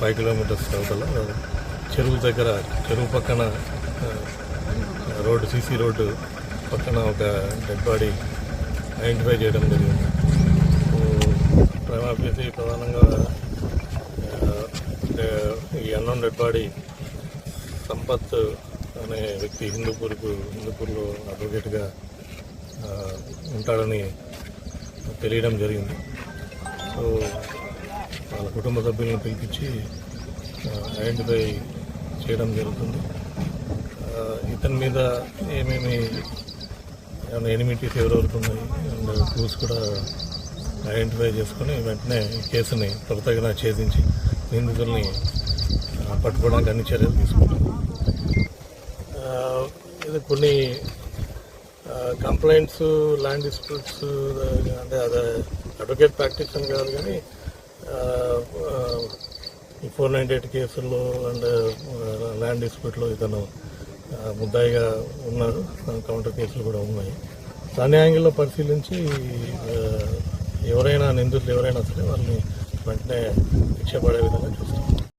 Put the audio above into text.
5 kilometres అవతల చెరువు దగ్గర, చెరువు పక్కన రోడ్డు, సీసీ రోడ్డు పక్కన ఒక డెడ్ బాడీ ఐడెంటిఫై చేయడం జరిగింది. ప్రధానంగా ఈ అన్నోన్ డెడ్ బాడీ సంపత్ అనే వ్యక్తి హిందూపూర్లో అడ్వకేట్గా ఉంటాడని తెలియడం జరిగింది. సో వాళ్ళ కుటుంబ సభ్యులను పిలిపించి ఐడెంటిఫై చేయడం జరుగుతుంది. ఇతని మీద ఏమేమి ఎనిమిటీస్ ఎవరెవరికి ఉన్నాయి అండ్ క్లూస్ కూడా ఐడెంటిఫై చేసుకొని వెంటనే ఈ కేసుని త్వరితగిన ఛేదించి నిందితుల్ని పట్టుకోవడానికి అన్ని చర్యలు తీసుకుంటాం. ఇది కొన్ని కంప్లైంట్స్, ల్యాండ్ డిస్ప్యూట్స్ అంటే అదే అడ్వకేట్ ప్రాక్టీస్ అని కాదు, కానీ ఈ 498 కేసుల్లో అండ్ ల్యాండ్ డిస్ప్యూట్లో ఇతను ముద్దాయిగా ఉన్నారు. కౌంటర్ కేసులు కూడా ఉన్నాయి. దాని యాంగిల్లో పరిశీలించి నిందితులు ఎవరైనా సరే వాళ్ళని వెంటనే శిక్ష పడే విధంగా చూస్తాం.